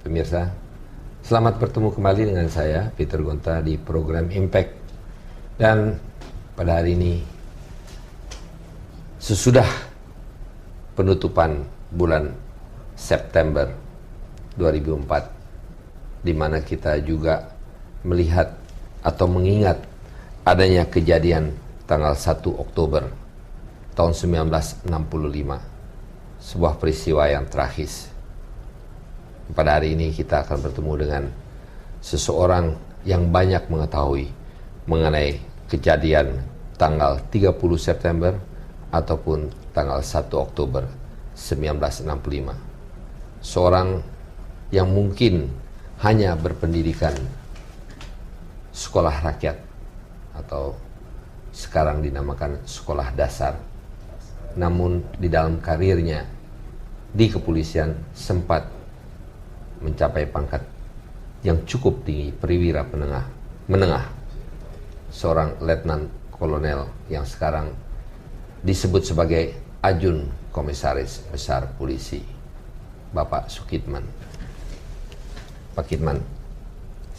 pemirsa. Selamat bertemu kembali dengan saya, Peter Gonta, di program Impact. Dan pada hari ini, sesudah penutupan bulan September 2004, di mana kita juga melihat atau mengingat adanya kejadian tanggal 1 Oktober tahun 1965, sebuah peristiwa yang tragis. Pada hari ini kita akan bertemu dengan seseorang yang banyak mengetahui mengenai kejadian tanggal 30 September ataupun tanggal 1 Oktober 1965. Seorang yang mungkin hanya berpendidikan sekolah rakyat atau sekarang dinamakan sekolah dasar. Namun di dalam karirnya di kepolisian sempat mencapai pangkat yang cukup tinggi, perwira menengah. Seorang letnan kolonel yang sekarang disebut sebagai Ajun Komisaris Besar Polisi, Bapak Sukitman. Pak Kitman,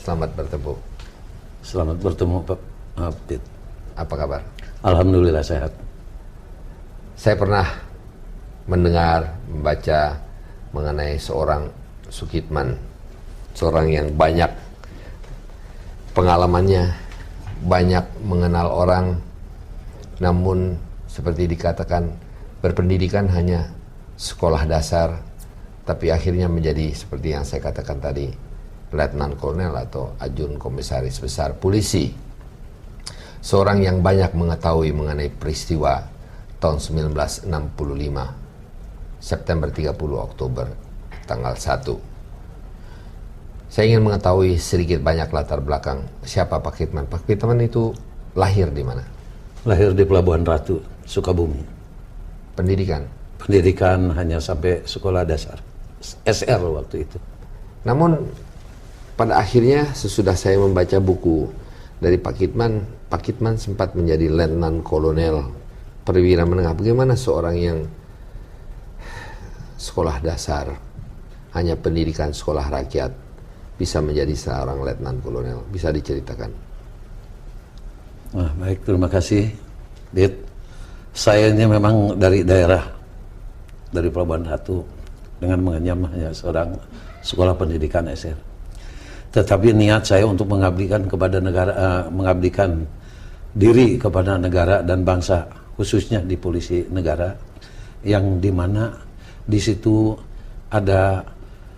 selamat bertemu. Selamat bertemu Pak Abid. Apa kabar? Alhamdulillah sehat. Saya pernah mendengar, membaca mengenai seorang Sukitman, seorang yang banyak pengalamannya, banyak mengenal orang, namun seperti dikatakan berpendidikan hanya sekolah dasar, tapi akhirnya menjadi seperti yang saya katakan tadi, letnan kolonel atau ajun komisaris besar polisi. Seorang yang banyak mengetahui mengenai peristiwa tahun 1965, September 30 Oktober, tanggal 1. Saya ingin mengetahui sedikit banyak latar belakang siapa Pak Kitman. Pak Kitman itu lahir di mana? Lahir di Pelabuhan Ratu, Sukabumi. Pendidikan? Pendidikan hanya sampai sekolah dasar, SR waktu itu. Namun pada akhirnya sesudah saya membaca buku dari Pak Kitman sempat menjadi letnan kolonel, perwira menengah. Bagaimana seorang yang sekolah dasar, hanya pendidikan sekolah rakyat, bisa menjadi seorang letnan kolonel? Bisa diceritakan? Nah, baik, terima kasih, Dit. Saya ini memang dari daerah, dari Pelabuhan Ratu, dengan mengenyam hanya seorang sekolah pendidikan SR. Tetapi niat saya untuk mengabdikan kepada negara, mengabdikan diri kepada negara dan bangsa, khususnya di polisi negara, yang dimana di situ ada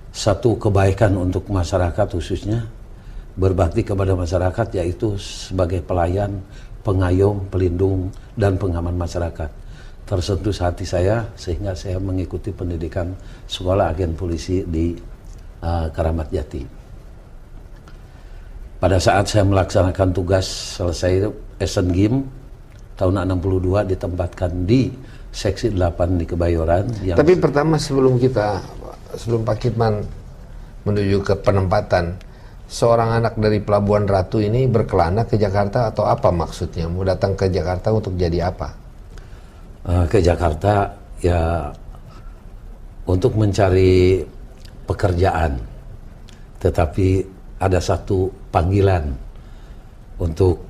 satu kebaikan untuk masyarakat, khususnya berbakti kepada masyarakat, yaitu sebagai pelayan, pengayom, pelindung, dan pengaman masyarakat. Tersentuh hati saya sehingga saya mengikuti pendidikan sekolah agen polisi di Keramat Jati. Pada saat saya melaksanakan tugas selesai Asian Games tahun 62 ditempatkan di Seksi 8 di Kebayoran. Tapi pertama sebelum Pak Kitman menuju ke penempatan, seorang anak dari Pelabuhan Ratu ini berkelana ke Jakarta atau apa maksudnya? Mau datang ke Jakarta untuk jadi apa? Ke Jakarta ya untuk mencari pekerjaan, tetapi ada satu panggilan untuk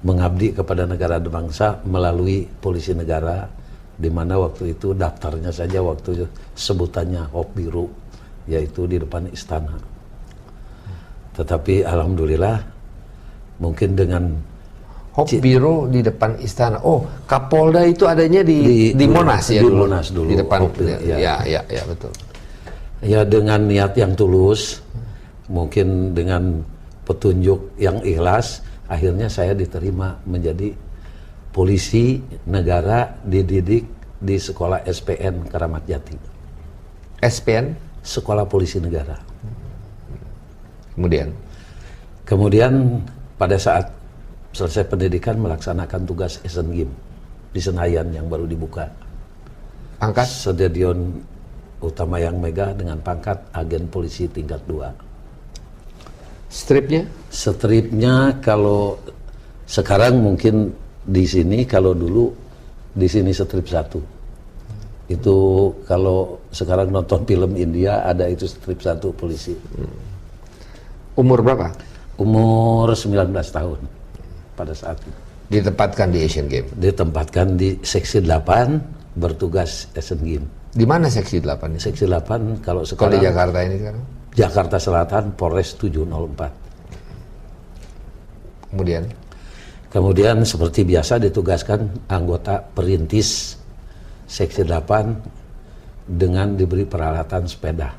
mengabdi kepada negara dan bangsa melalui polisi negara, di mana waktu itu daftarnya saja waktu sebutannya Hop Biru, yaitu di depan istana. Tetapi alhamdulillah mungkin dengan Hop Biru di depan istana. Oh, Kapolda itu adanya di Monas ya, di Monas dulu. Di depan. Ya, Betul. Ya, dengan niat yang tulus, mungkin dengan petunjuk yang ikhlas, akhirnya saya diterima menjadi polisi negara, dididik di sekolah SPN Keramat Jati. SPN? Sekolah Polisi Negara. Kemudian pada saat selesai pendidikan melaksanakan tugas Asian Games di Senayan yang baru dibuka. Pangkat? Stadion Utama yang megah dengan pangkat agen polisi tingkat 2. Stripnya? Stripnya kalau sekarang mungkin di sini, kalau dulu di sini strip 1. Itu kalau sekarang nonton film India ada itu strip 1 polisi. Umur berapa? Umur 19 tahun pada saat itu. Ditempatkan di Asian Games. Ditempatkan di seksi 8 bertugas Asian Games. Di mana seksi 8 ini? Seksi 8 kalau Kalau sekarang di Jakarta ini sekarang? Jakarta Selatan Polres 704. Kemudian seperti biasa ditugaskan anggota perintis seksi 8 dengan diberi peralatan sepeda.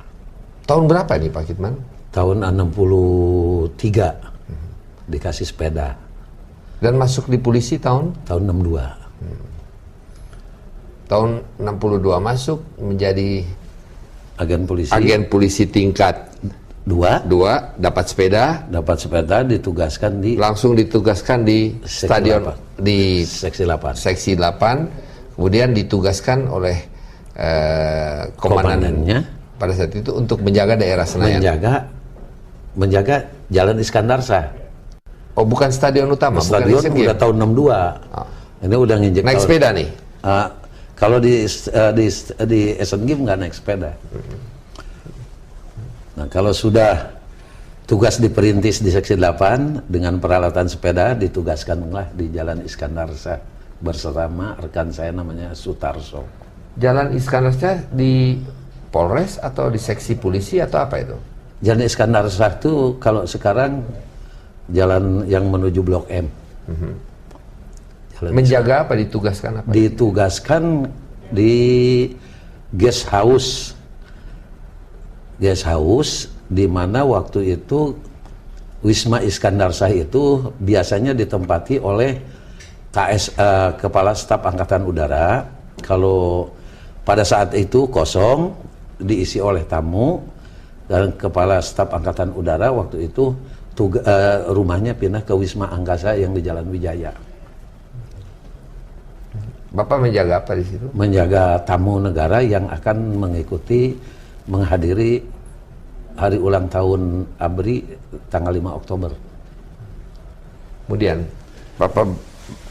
Tahun berapa ini Pak Kitman? Tahun 63 dikasih sepeda. Dan masuk di polisi tahun? Tahun 62. Tahun 62 masuk menjadi Agen polisi tingkat 2 dapat sepeda, ditugaskan di langsung ditugaskan di Seksi stadion 8. di seksi 8. seksi 8, kemudian ditugaskan oleh komandannya pada saat itu untuk menjaga daerah Senayan. Menjaga Jalan Iskandar Shah. Oh, bukan stadion utama, Stadion bukan udah tahun 62. Ini udah nginjek naik sepeda nih. Kalau di Asian Games nggak naik sepeda. Nah, kalau sudah tugas diperintis di seksi 8 dengan peralatan sepeda, ditugaskanlah di Jalan Iskandar Shah bersama rekan saya namanya Sutarso. Jalan Iskandar Shah di Polres atau di seksi polisi atau apa itu? Jalan Iskandar Shah itu kalau sekarang jalan yang menuju Blok M. Menjaga apa? Ditugaskan apa? Ditugaskan di guest house di mana waktu itu Wisma Iskandar Shah itu biasanya ditempati oleh Kepala Staf Angkatan Udara. Kalau pada saat itu kosong, diisi oleh tamu, dan Kepala Staf Angkatan Udara waktu itu rumahnya pindah ke Wisma Angkasa yang di Jalan Wijaya. Bapak menjaga apa di situ? Menjaga tamu negara yang akan menghadiri hari ulang tahun ABRI tanggal 5 Oktober. Kemudian Bapak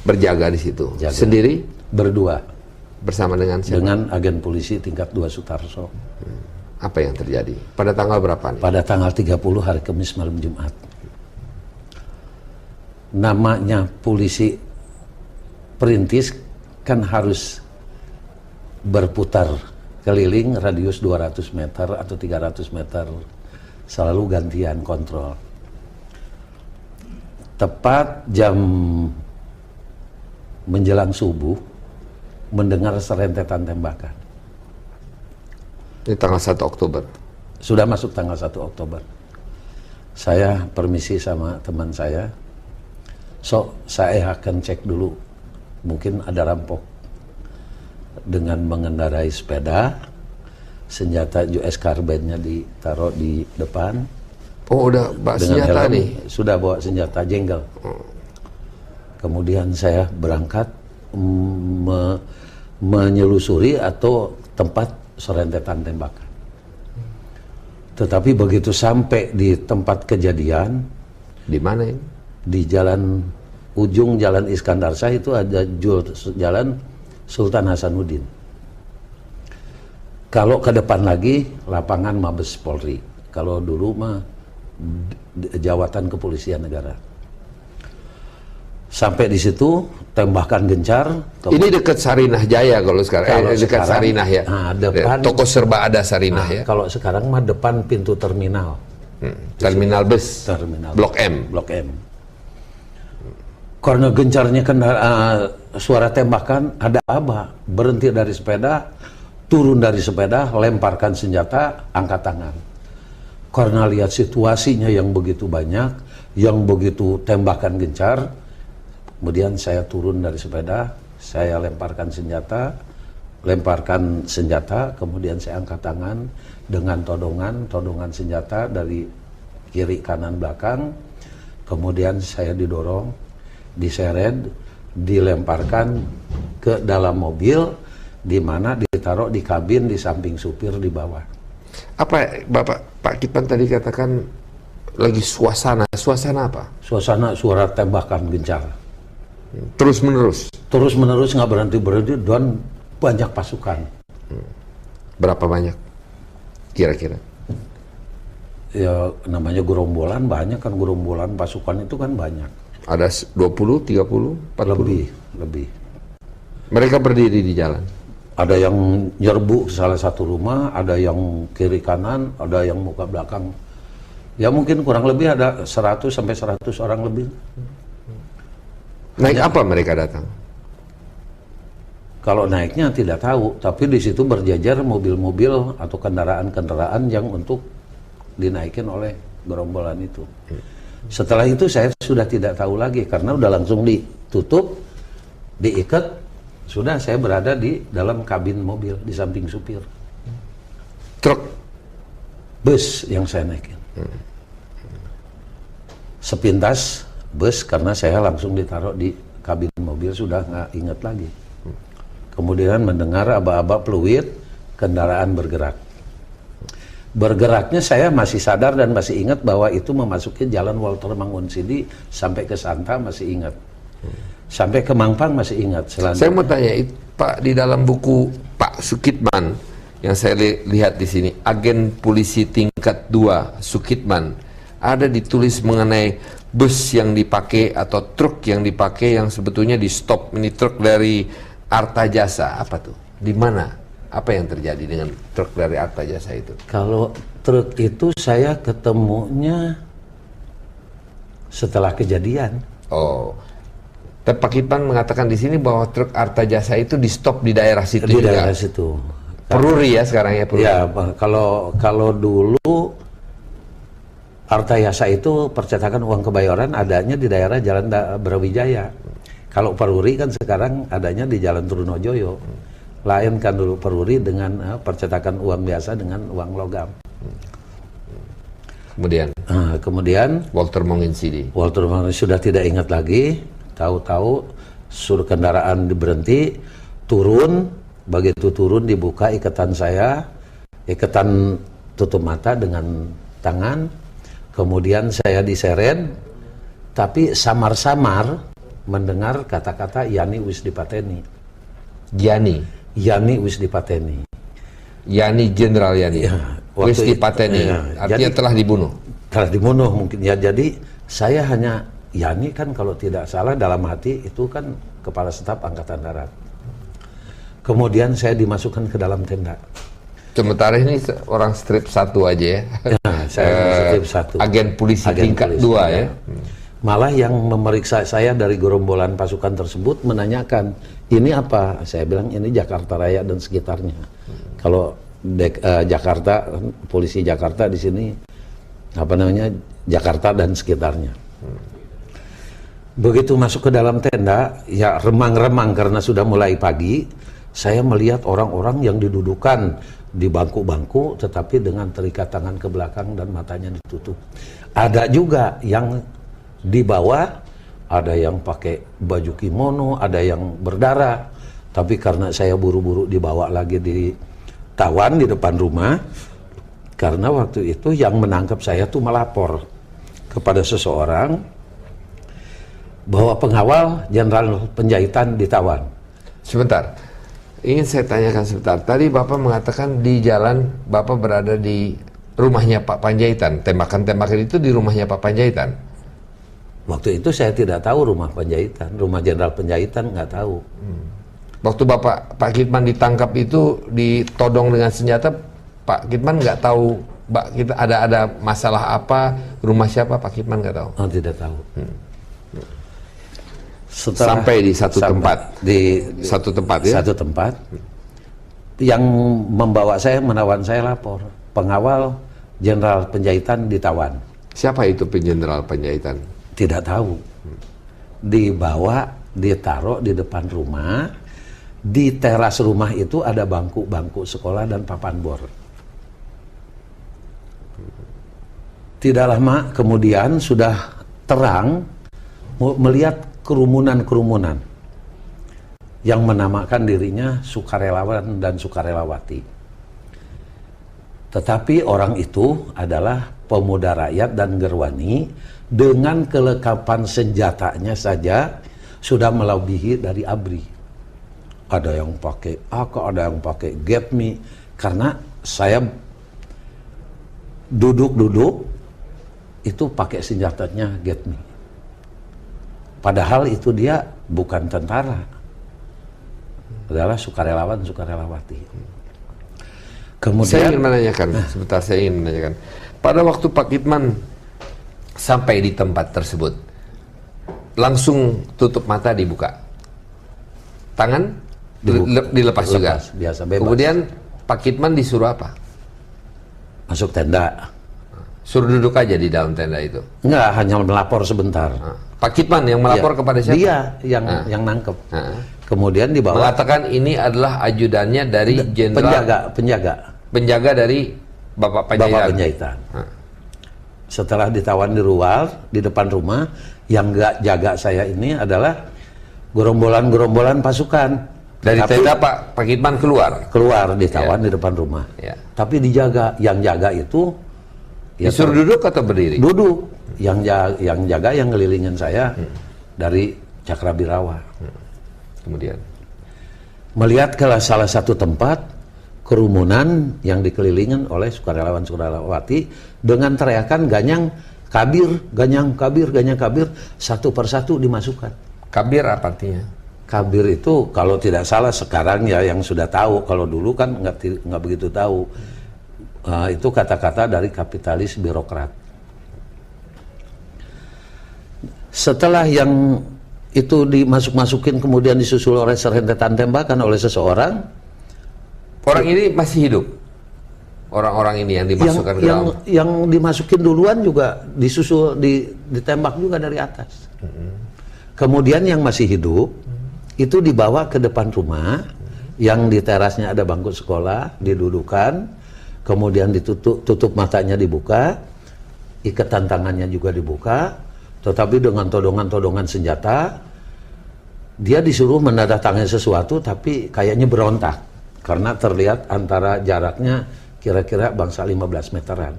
berjaga di situ. Jaga. Sendiri? Berdua. Bersama dengan siapa? Dengan agen polisi tingkat 2 Sutarso. Apa yang terjadi? Pada tanggal berapa nih? Pada tanggal 30 hari Kamis malam Jumat. Namanya polisi perintis kan harus berputar keliling radius 200 meter atau 300 meter. Selalu gantian kontrol. Tepat jam menjelang subuh, mendengar serentetan tembakan. Ini tanggal 1 Oktober. Sudah masuk tanggal 1 Oktober. Saya permisi sama teman saya. Saya akan cek dulu. Mungkin ada rampok. Dengan mengendarai sepeda, senjata US Carbine-nya ditaruh di depan. Oh, udah bawa senjata helm, nih? Sudah bawa senjata jenggel. Kemudian saya berangkat menyelusuri atau tempat serentetan tembakan. Tetapi begitu sampai di tempat kejadian, di mana ini? Di ujung Jalan Iskandar Shah itu ada jalan Sultan Hasanuddin. Kalau ke depan lagi lapangan Mabes Polri. Kalau dulu mah Jawatan Kepolisian Negara. Sampai di situ tembakan gencar. Ini dekat Sarinah Jaya kalau sekarang. Dekat Sarinah ya. Nah, depan toko serba ada Sarinah ya. Kalau sekarang mah depan pintu terminal. Terminal bus. Terminal. Blok M. Blok M. Karena gencarnya suara tembakan, ada abah berhenti dari sepeda, turun dari sepeda, lemparkan senjata, angkat tangan. Karena lihat situasinya yang begitu banyak, yang begitu tembakan gencar, kemudian saya turun dari sepeda, saya lemparkan senjata, kemudian saya angkat tangan dengan todongan senjata dari kiri kanan belakang, kemudian saya didorong, diseret, dilemparkan ke dalam mobil, di mana ditaruh di kabin di samping supir di bawah. Apa Pak Kitman tadi katakan lagi suasana apa? Suasana suara tembakan gencar. Terus menerus nggak berhenti dan banyak pasukan. Berapa banyak kira-kira? Ya namanya gerombolan banyak kan, gerombolan pasukan itu kan banyak. Ada 20, 30, 40? Lebih. Mereka berdiri di jalan? Ada yang nyerbu ke salah satu rumah, ada yang kiri kanan, ada yang muka belakang. Ya mungkin kurang lebih ada 100 sampai 100 orang lebih. Naik apa mereka datang? Kalau naiknya tidak tahu, tapi di situ berjajar mobil-mobil atau kendaraan-kendaraan yang untuk dinaikin oleh gerombolan itu. Setelah itu saya sudah tidak tahu lagi karena udah langsung ditutup, diikat, sudah saya berada di dalam kabin mobil di samping supir. Truk? Bus yang saya naikin. Sepintas bus karena saya langsung ditaruh di kabin mobil, sudah nggak ingat lagi. Kemudian mendengar aba-aba peluit, kendaraan bergerak. Bergeraknya saya masih sadar dan masih ingat bahwa itu memasuki jalan Walter Mangunsidi sampai ke Santa masih ingat. Sampai ke Mampang masih ingat. Saya mau tanya, Pak, di dalam buku Pak Sukitman yang saya lihat di sini, agen polisi tingkat 2 Sukitman, ada ditulis mengenai bus yang dipakai atau truk yang dipakai yang sebetulnya di stop. Ini truk dari Arta Jasa, apa tuh? Di mana? Apa yang terjadi dengan truk dari Arta Jasa itu? Kalau truk itu saya ketemunya setelah kejadian. Oh, tapi Pak Kitman mengatakan di sini bahwa truk Arta Jasa itu di stop di daerah situ Di juga. daerah situ. Peruri ya sekarang ya, Peruri. Ya, kalau dulu Arta Jasa itu percetakan uang Kebayoran adanya di daerah Jalan Brawijaya. Kalau Peruri kan sekarang adanya di Jalan Trunojoyo. Lain kan dulu Peruri dengan percetakan uang biasa dengan uang logam. Kemudian Walter Mangunsidi sudah tidak ingat lagi. Tahu-tahu suruh kendaraan berhenti, turun. Begitu turun dibuka ikatan saya, ikatan tutup mata dengan tangan. Kemudian saya diseret, tapi samar-samar mendengar kata-kata Yani wis dipateni. Yani wis dipateni. Yani Jenderal Yani. Ya, wis dipateni. Ya, artinya telah dibunuh. Telah dibunuh mungkin ya. Jadi saya hanya Yani kan kalau tidak salah dalam hati itu kan kepala staf angkatan darat. Kemudian saya dimasukkan ke dalam tenda. Sementara ini orang strip 1 aja ya. Saya strip 1. Agen polisi tingkat 2 ya. Malah yang memeriksa saya dari gerombolan pasukan tersebut menanyakan, ini apa? Saya bilang ini Jakarta Raya dan sekitarnya. Kalau Jakarta, polisi Jakarta di sini apa namanya, Jakarta dan sekitarnya. Begitu masuk ke dalam tenda, ya remang-remang karena sudah mulai pagi, saya melihat orang-orang yang didudukan di bangku-bangku tetapi dengan terikat tangan ke belakang dan matanya ditutup. Ada juga yang di bawah, ada yang pakai baju kimono, ada yang berdarah. Tapi karena saya buru-buru dibawa lagi ditawan di depan rumah, karena waktu itu yang menangkap saya tuh melapor kepada seseorang bahwa pengawal Jenderal Penjahitan ditawan. Sebentar, ingin saya tanyakan sebentar. Tadi Bapak mengatakan di jalan Bapak berada di rumahnya Pak Panjaitan. Tembakan-tembakan itu di rumahnya Pak Panjaitan. Waktu itu saya tidak tahu rumah Penjahitan, rumah Jenderal Penjahitan nggak tahu. Waktu Pak Kitman ditangkap itu ditodong dengan senjata, Pak Kitman nggak tahu kita ada masalah apa, rumah siapa, Pak Kitman nggak tahu. Oh, tidak tahu. Sampai di satu tempat, satu tempat ya. Satu tempat. Yang membawa saya, menawan saya lapor, pengawal Jenderal Penjahitan ditawan. Siapa itu Jenderal Penjahitan? Tidak tahu. Dibawa, ditaruh di depan rumah. Di teras rumah itu ada bangku-bangku sekolah dan papan bor. Tidak lama kemudian sudah terang melihat kerumunan-kerumunan yang menamakan dirinya sukarelawan dan sukarelawati. Tetapi orang itu adalah pemuda rakyat dan gerwani dengan kelengkapan senjatanya saja sudah melebihi dari ABRI. ada yang pakai AK, ada yang pakai Get Me, karena saya duduk itu pakai senjatanya Get Me. Padahal itu dia bukan tentara, adalah sukarelawati. Kemudian saya ingin menanyakan, sebentar, saya ingin menanyakan. Pada waktu Pak Kitman sampai di tempat tersebut, langsung tutup mata dibuka, tangan dilepas juga, biasa bebas. Kemudian Pak Kitman disuruh apa? Masuk tenda. Suruh duduk aja di dalam tenda itu? Enggak, hanya melapor sebentar. Pak Kitman yang melapor kepada siapa? Dia yang nangkep. Kemudian dibawa. Mengatakan ini adalah ajudannya dari jenderal penjaga dari Bapak Panjaitan. Setelah ditawan di luar, di depan rumah, yang nggak jaga saya ini adalah gerombolan pasukan. Dari tenda Pak Kitman keluar ditawan di depan rumah. Ya. Tapi dijaga, yang jaga itu disuruh duduk atau berdiri? Duduk. Yang jaga yang ngelilingin saya dari Cakrabirawa. Kemudian melihat ke salah satu tempat kerumunan yang dikelilingin oleh sukarelawan-sukarelawati dengan teriakan ganyang kabir, satu persatu dimasukkan. Kabir apa artinya? Kabir itu kalau tidak salah sekarang ya yang sudah tahu, kalau dulu kan nggak begitu tahu. Itu kata-kata dari kapitalis birokrat. Setelah yang itu dimasuk-masukin kemudian disusul oleh serhentetan tembakan oleh seseorang. Orang ini masih hidup? Orang-orang ini yang dimasukkan ke dalam? Yang dimasukin duluan juga disusul, ditembak juga dari atas. Kemudian yang masih hidup itu dibawa ke depan rumah, yang di terasnya ada bangku sekolah, didudukan, kemudian tutup matanya dibuka, ikatan tangannya juga dibuka, tetapi dengan todongan-todongan senjata. Dia disuruh menandatangani sesuatu tapi kayaknya berontak karena terlihat antara jaraknya kira-kira bangsa 15 meteran.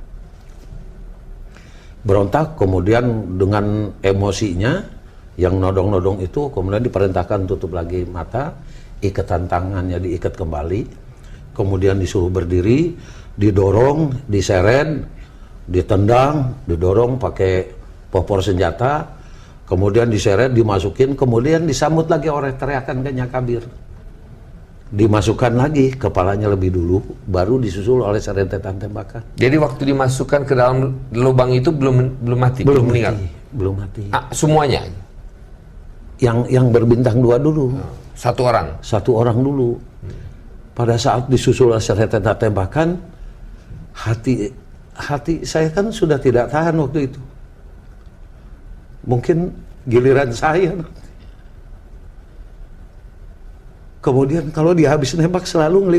Berontak, kemudian dengan emosinya yang nodong-nodong itu kemudian diperintahkan tutup lagi mata, ikatan tangannya diikat kembali, kemudian disuruh berdiri, didorong, diseret, ditendang, didorong pakai popor senjata, kemudian diseret, dimasukin, kemudian disambut lagi oleh teriakan ganyang kabir. Dimasukkan lagi, kepalanya lebih dulu, baru disusul oleh serentetan tembakan. Jadi waktu dimasukkan ke dalam lubang itu belum mati? Belum meninggal? Belum mati. Semuanya? Yang berbintang 2 dulu. Satu orang? Satu orang dulu. Pada saat disusul oleh serentetan tembakan, hati saya kan sudah tidak tahan waktu itu. Mungkin giliran saya. Kemudian kalau dia habis nembak selalu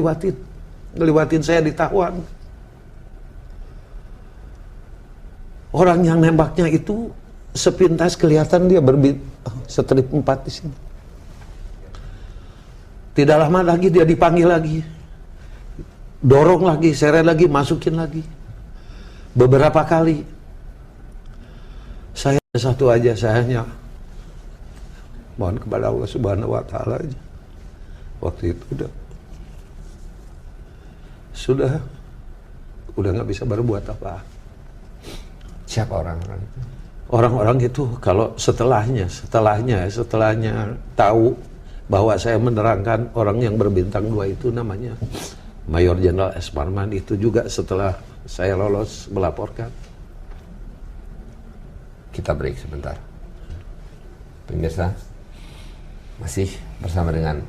ngeliwatin saya ditawan. Orang yang nembaknya itu sepintas kelihatan dia setrip 4 di sini. Tidak lama lagi dia dipanggil lagi, dorong lagi, seret lagi, masukin lagi. Beberapa kali. Saya satu aja, saya hanya mohon kepada Allah Subhanahu wa Ta'ala aja. Waktu itu sudah nggak bisa berbuat apa. Siapa orang-orang itu? Orang-orang itu kalau setelahnya tahu bahwa saya menerangkan orang yang berbintang 2 itu namanya Mayor Jenderal S. Parman, itu juga setelah saya lolos melaporkan. Kita break sebentar. Pemirsa, masih bersama dengan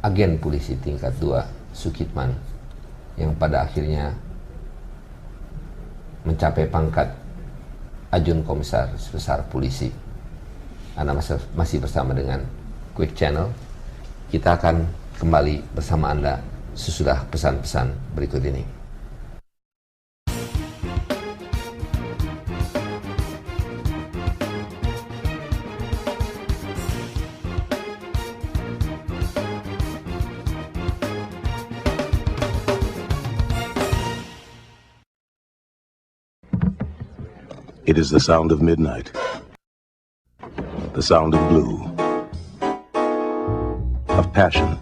agen polisi tingkat 2 Sukitman yang pada akhirnya mencapai pangkat Ajun Komisaris Besar Polisi. Anda masih bersama dengan Quick Channel. Kita akan kembali bersama Anda sesudah pesan-pesan berikut ini. It is the sound of midnight, the sound of blue, a of passion.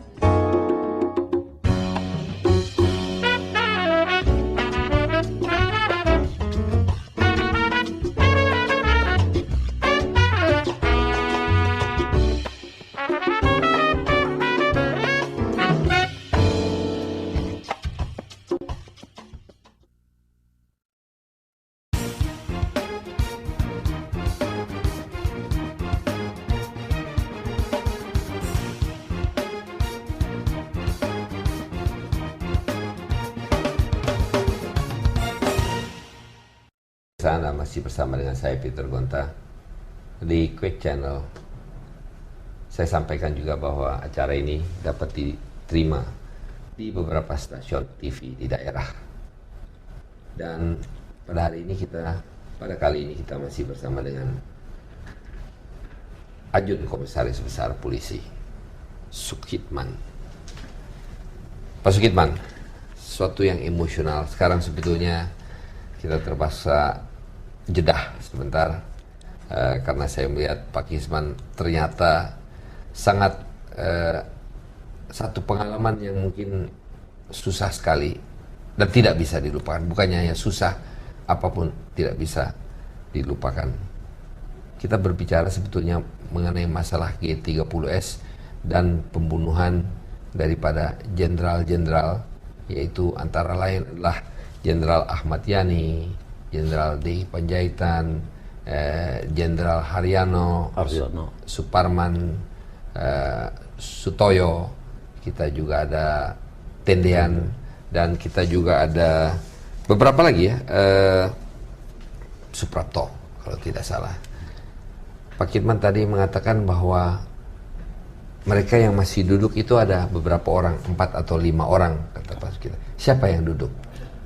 Anda masih bersama dengan saya Peter Gonta di Quick Channel. Saya sampaikan juga bahwa acara ini dapat diterima di beberapa stasiun TV di daerah. Dan pada kali ini kita masih bersama dengan Ajun Komisaris Besar Polisi Sukitman. Pak Sukitman, sesuatu yang emosional sekarang sebetulnya kita terpaksa jedah sebentar karena saya melihat Pak Kisman ternyata sangat satu pengalaman yang mungkin susah sekali dan tidak bisa dilupakan. Bukannya hanya susah, apapun tidak bisa dilupakan. Kita berbicara sebetulnya mengenai masalah G30S dan pembunuhan daripada jenderal-jenderal, yaitu antara lain adalah Jenderal Ahmad Yani, Jenderal D. Panjaitan, Jenderal Haryono, Suparman, Sutoyo, kita juga ada Tendean, dan kita juga ada beberapa lagi ya, Suprapto kalau tidak salah. Pak Kitman tadi mengatakan bahwa mereka yang masih duduk itu ada beberapa orang, 4 atau 5 orang, kata Pak kita. Siapa yang duduk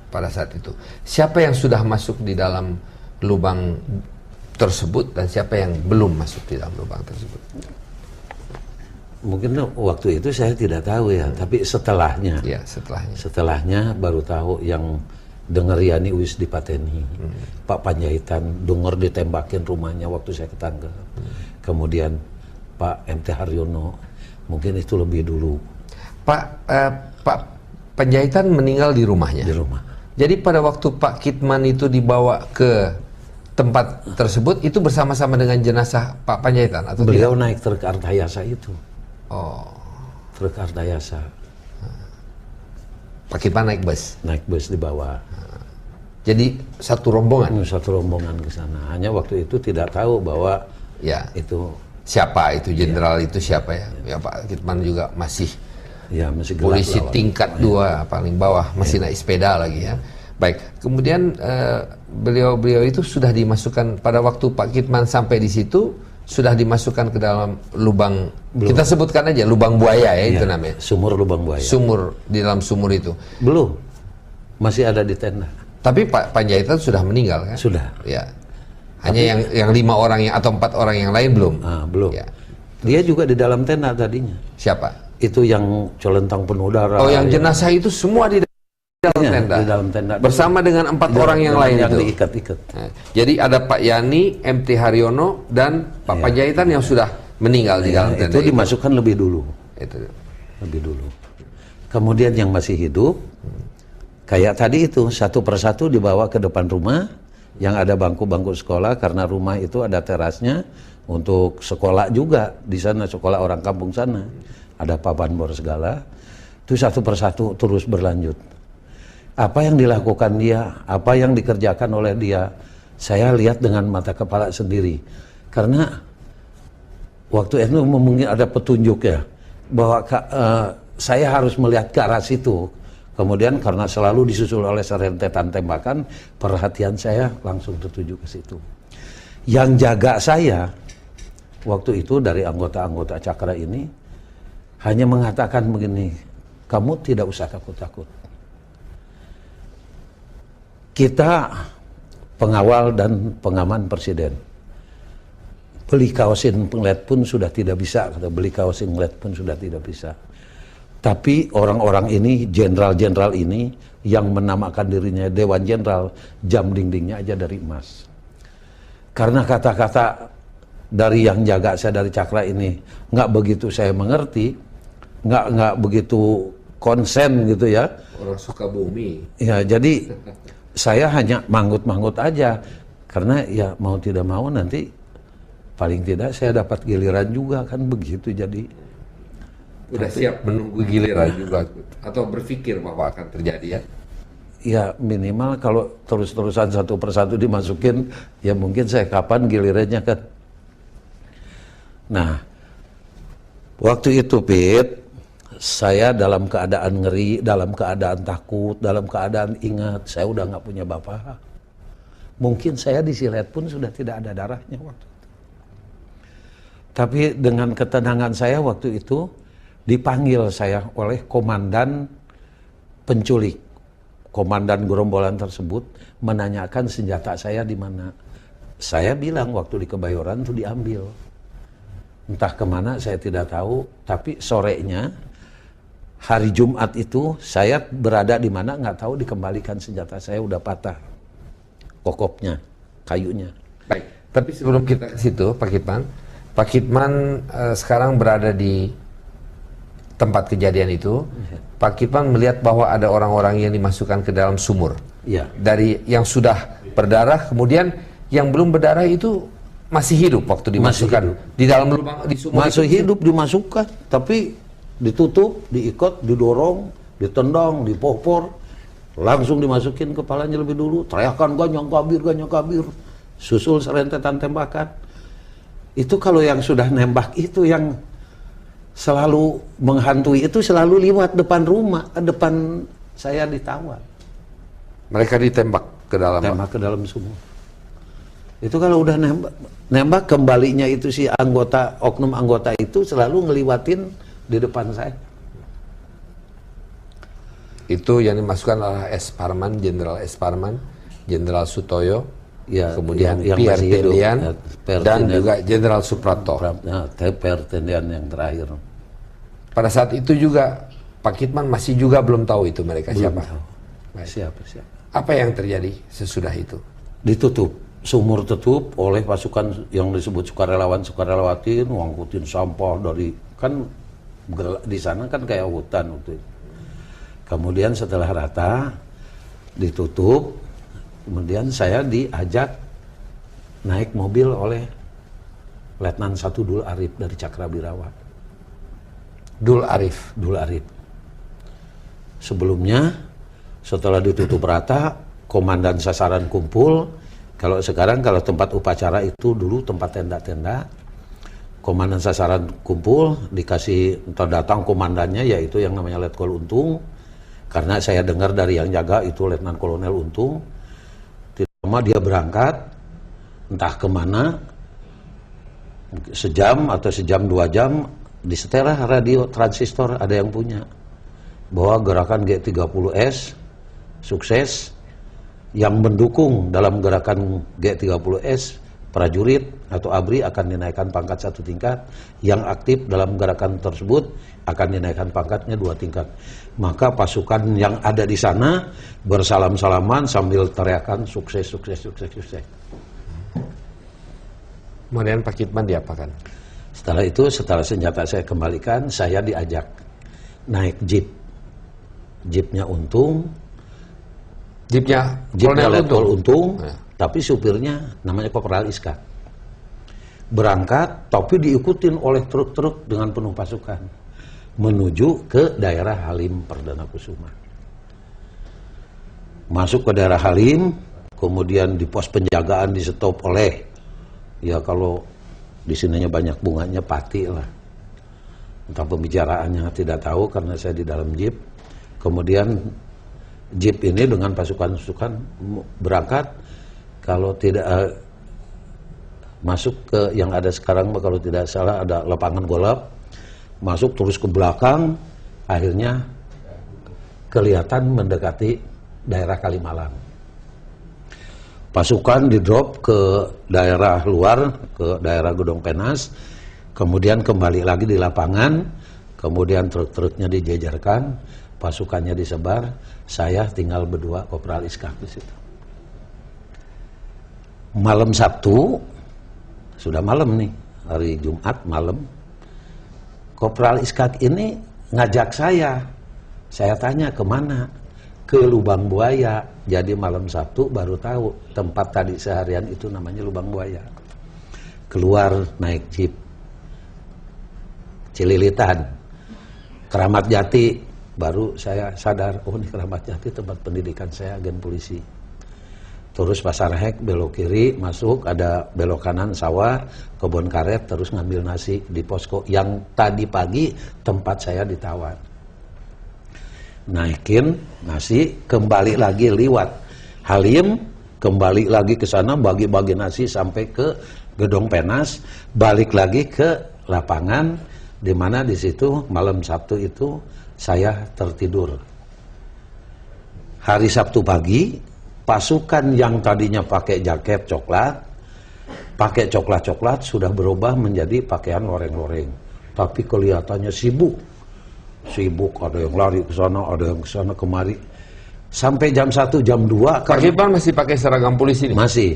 pada saat itu? Siapa yang sudah masuk di dalam lubang tersebut dan siapa yang belum masuk di dalam lubang tersebut? Mungkin waktu itu saya tidak tahu ya, tapi setelahnya. Ya, setelahnya. Setelahnya baru tahu yang dengar Yani wis dipateni. Pak Panjaitan dengar ditembakin rumahnya waktu saya ketangga. Kemudian Pak MT Haryono, mungkin itu lebih dulu. Pak Panjaitan meninggal di rumahnya. Di rumah. Jadi pada waktu Pak Kitman itu dibawa ke tempat tersebut, itu bersama-sama dengan jenazah Pak Panjaitan atau beliau tidak? naik truk Artayasa itu. Oh. Truk Artayasa. Pak Kitman naik bus? Naik bus dibawa. Jadi satu rombongan? Satu rombongan ke sana. Hanya waktu itu tidak tahu bahwa Ya. itu siapa itu jenderal itu siapa ya? Ya Pak Kitman juga masih masih gelap polisi lawan. tingkat 2 paling bawah, masih naik sepeda lagi ya. Baik, kemudian beliau itu sudah dimasukkan pada waktu Pak Kitman sampai di situ, sudah dimasukkan ke dalam lubang. Belum. Kita sebutkan aja lubang buaya ya, itu namanya. Sumur lubang buaya. Sumur, di dalam sumur itu. Belum. Masih ada di tenda. Tapi Pak Panjaitan sudah meninggal kan? Sudah. Ya. Hanya yang 5 orang yang atau 4 orang yang lain belum. Belum. Ya. Dia juga di dalam tenda tadinya. Siapa? Itu yang colentang penuh darah. Oh, yang jenazah itu semua di dalam tenda. Di dalam tenda. Bersama dengan 4 orang yang lain yang itu. diikat-ikat. Nah, jadi ada Pak Yani, MT Haryono, dan Pak Panjaitan yang sudah meninggal di dalam tenda itu dimasukkan lebih dulu. Itu. Lebih dulu. Kemudian yang masih hidup, kayak tadi itu satu persatu dibawa ke depan rumah, yang ada bangku-bangku sekolah karena rumah itu ada terasnya untuk sekolah juga di sana, sekolah orang kampung sana. Ada papan bor segala. Itu satu persatu terus berlanjut. Apa yang dilakukan dia, apa yang dikerjakan oleh dia, saya lihat dengan mata kepala sendiri. Karena waktu itu mungkin ada petunjuk ya, bahwa saya harus melihat ke arah situ. Kemudian karena selalu disusul oleh serentetan tembakan, perhatian saya langsung tertuju ke situ. Yang jaga saya waktu itu dari anggota-anggota Cakra ini hanya mengatakan begini, kamu tidak usah takut-takut. Kita pengawal dan pengaman presiden. Beli kaosin penglet pun sudah tidak bisa, kata beli kaosin penglet pun sudah tidak bisa. Tapi orang-orang ini, jenderal-jenderal ini yang menamakan dirinya Dewan Jenderal, jam dindingnya aja dari emas. Karena kata-kata dari yang jaga saya dari Cakra ini nggak begitu saya mengerti, nggak begitu konsen gitu ya. Orang suka bumi. Ya, jadi saya hanya manggut-manggut aja karena ya mau tidak mau nanti paling tidak saya dapat giliran juga kan begitu. Jadi Udah siap menunggu giliran juga atau berpikir bahwa akan terjadi ya? ya minimal kalau terus-terusan satu persatu dimasukin ya mungkin saya kapan gilirannya kan. Nah, waktu itu Pit, saya dalam keadaan ngeri, dalam keadaan takut, dalam keadaan ingat saya udah nggak punya bapak. Mungkin saya disilet pun sudah tidak ada darahnya waktu itu. Tapi dengan ketenangan saya waktu itu dipanggil saya oleh komandan penculik. Komandan gerombolan tersebut menanyakan senjata saya di mana. Saya bilang waktu di Kebayoran itu diambil. Entah kemana saya tidak tahu, tapi sorenya hari Jumat itu saya berada di mana nggak tahu, dikembalikan senjata saya udah patah. Kokopnya, kayunya. Baik, tapi sebelum kita ke situ Pak Kitman sekarang berada di tempat kejadian itu. Pak Kitman melihat bahwa ada orang-orang yang dimasukkan ke dalam sumur. Iya. Dari yang sudah berdarah, kemudian yang belum berdarah itu masih hidup waktu dimasukkan di dalam lubang di sumur. Masih itu. hidup dimasukkan, tapi ditutup, diikat, didorong, ditendang, dipopor, langsung dimasukin kepalanya lebih dulu, teriakan ganyang kabir, susul serentetan tembakan. Itu kalau yang sudah nembak itu yang selalu menghantui itu selalu lewat depan rumah, depan saya ditawar. Mereka ditembak ke dalam. Tembak ke dalam sumur. Itu kalau udah nembak kembalinya itu si oknum anggota itu selalu ngeliwatin di depan saya. Itu yang dimasukkan adalah Jenderal S. Parman, Jenderal Sutoyo, Ya, kemudian yang Pierre masih hidup, Tendian, Pierre dan Tendian. juga Jenderal Suprapto. Pierre Tendian yang terakhir. Pada saat itu juga Pak Kitman masih juga belum tahu itu mereka siapa. Baik. Siapa? Apa yang terjadi sesudah itu? Ditutup, sumur tutup oleh pasukan yang disebut sukarelawan-sukarelawatin, ngangkutin sampah dari, kan di sana kan kayak hutan waktu itu. Kemudian setelah rata ditutup, kemudian saya diajak naik mobil oleh Letnan 1 Dul Arif dari Cakrabirawa. Dul Arif. Sebelumnya setelah ditutup rata, komandan sasaran kumpul. Kalau sekarang kalau tempat upacara itu dulu tempat tenda-tenda. Komandan sasaran kumpul, dikasih datang komandannya yaitu yang namanya Letkol Untung. Karena saya dengar dari yang jaga itu Letnan Kolonel Untung. Tidak lama dia berangkat, entah kemana, sejam atau sejam 2 jam, disetellah radio transistor ada yang punya. Bahwa gerakan G30S sukses, yang mendukung dalam gerakan G30S, prajurit atau ABRI akan dinaikkan pangkat 1 tingkat, yang aktif dalam gerakan tersebut akan dinaikkan pangkatnya 2 tingkat. Maka pasukan yang ada di sana bersalam-salaman sambil teriakan sukses. Kemudian Pak Kitman diapakan? Setelah itu, setelah senjata saya kembalikan, saya diajak naik jeep. Jeepnya Untung. Jeepnya Letkol Untung, Ya. tapi supirnya namanya Kopral Iska. Berangkat, tapi diikutin oleh truk-truk dengan penuh pasukan menuju ke daerah Halim Perdana Kusuma. Masuk ke daerah Halim, kemudian di pos penjagaan di stop oleh, ya kalau di sininya banyak bunganya pati lah. Entah pembicaraannya tidak tahu karena saya di dalam jeep. Kemudian jeep ini dengan pasukan-pasukan berangkat, kalau tidak masuk ke yang ada sekarang, kalau tidak salah ada lapangan golf, masuk terus ke belakang, akhirnya kelihatan mendekati daerah Kalimalang. Pasukan di-drop ke daerah luar, ke daerah Gedong Penas, kemudian kembali lagi di lapangan, kemudian truk-truknya dijejerkan, pasukannya disebar, saya tinggal berdua Kopral Iskak di situ. Malam Sabtu, sudah malam nih, hari Jumat malam, Kopral Iskak ini ngajak saya tanya kemana, ke Lubang Buaya. Jadi malam Sabtu baru tahu tempat tadi seharian itu namanya Lubang Buaya. Keluar naik jeep Cililitan, Keramat Jati, baru saya sadar, oh ini Keramat Jati tempat pendidikan saya, agen polisi. Terus Pasar Hek, belok kiri, masuk, ada belok kanan sawah, kebun karet, terus ngambil nasi di posko yang tadi pagi tempat saya ditawar. Naikin nasi, kembali lagi liwat Halim, kembali lagi ke sana, bagi-bagi nasi sampai ke Gedung Penas, balik lagi ke lapangan, di mana di situ malam Sabtu itu saya tertidur. Hari Sabtu pagi, pasukan yang tadinya pakai jaket coklat, pakai coklat-coklat sudah berubah menjadi pakaian loreng-loreng. Tapi kelihatannya sibuk, ada yang lari ke sana, ada yang ke sana kemari. Sampai jam 1, jam 2. Pak Kipman masih pakai seragam polisi nih? Masih.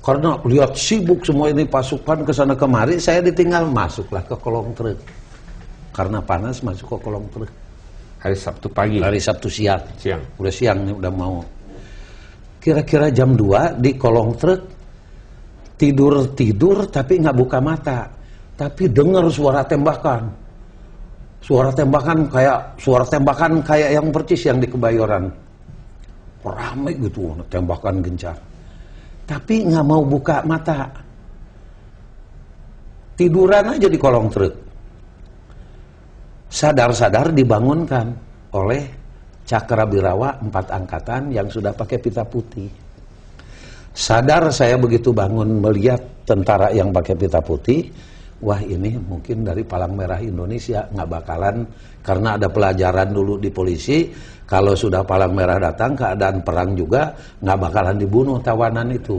Karena lihat sibuk semua ini pasukan ke sana kemari, saya ditinggal, masuklah ke kolong truk. Karena panas masuk ke kolong truk. Hari Sabtu pagi? Hari Sabtu siang. Siang. Udah siang nih, udah mau. Kira-kira jam 2 di kolong truk, tidur tapi nggak buka mata. Tapi dengar suara tembakan. Suara tembakan kayak yang percis yang di Kebayoran. Ramai gitu, tembakan gencar. Tapi nggak mau buka mata. Tiduran aja di kolong truk. Sadar-sadar dibangunkan oleh Cakrabirawa 4 angkatan yang sudah pakai pita putih. Sadar saya begitu bangun melihat tentara yang pakai pita putih, wah ini mungkin dari Palang Merah Indonesia, nggak bakalan, karena ada pelajaran dulu di polisi, kalau sudah Palang Merah datang keadaan perang juga nggak bakalan dibunuh tawanan itu.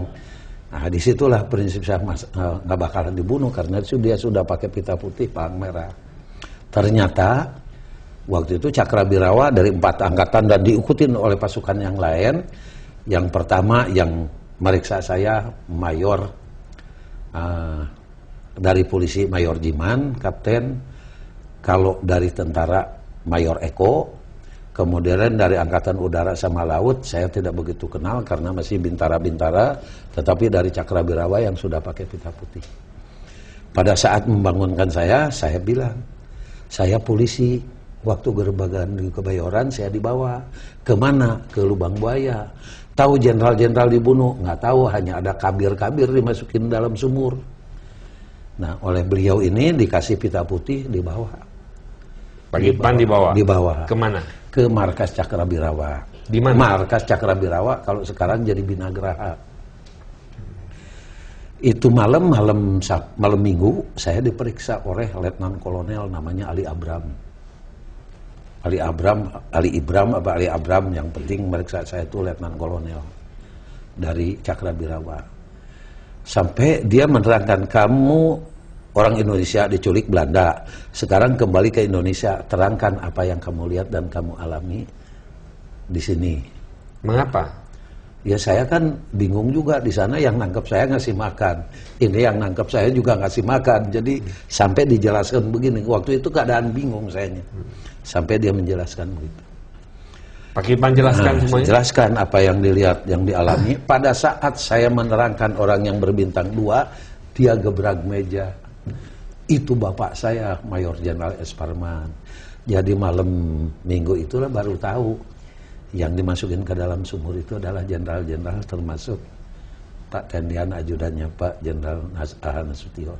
Nah disitulah prinsip saya nggak bakalan dibunuh karena dia sudah pakai pita putih Palang Merah. Ternyata waktu itu Cakrabirawa dari 4 angkatan dan diikutin oleh pasukan yang lain. Yang pertama yang meriksa saya mayor dari polisi Mayor Jiman, Kapten. Kalau dari tentara Mayor Eko. Kemudian dari Angkatan Udara sama Laut saya tidak begitu kenal karena masih bintara-bintara. Tetapi dari Cakrabirawa yang sudah pakai pita putih. Pada saat membangunkan saya bilang, saya polisi. Waktu gerbagan di Kebayoran saya dibawa. Kemana? Ke Lubang Buaya. Tahu jenderal-jenderal dibunuh? Nggak tahu, hanya ada kabir-kabir dimasukin dalam sumur. Nah, oleh beliau ini dikasih pita putih, dibawa. Pak Kipman dibawa? Dibawa. Kemana? Ke markas Cakrabirawa. Di mana? Markas Cakrabirawa, kalau sekarang jadi Binagraha. Itu malam minggu, saya diperiksa oleh Letnan Kolonel namanya Ali Abram. Ali Abram, yang penting meriksa saya itu Letnan Kolonel dari Cakrabirawa. Sampai dia menerangkan, kamu orang Indonesia diculik Belanda, sekarang kembali ke Indonesia, terangkan apa yang kamu lihat dan kamu alami di sini. Mengapa? Ya saya kan bingung juga, di sana yang nangkep saya ngasih makan, ini yang nangkep saya juga ngasih makan, jadi sampai dijelaskan begini. Waktu itu keadaan bingung sayanya, sampai dia menjelaskan begitu. Pak Kipman jelaskan semuanya? Jelaskan apa yang dilihat, yang dialami. Pada saat saya menerangkan orang yang berbintang 2, dia gebrak meja. Itu bapak saya, Mayor Jenderal S. Parman. Jadi malam minggu itulah baru tahu yang dimasukin ke dalam sumur itu adalah jenderal-jenderal, termasuk Pak Tendian ajudannya Pak Jenderal Nasution.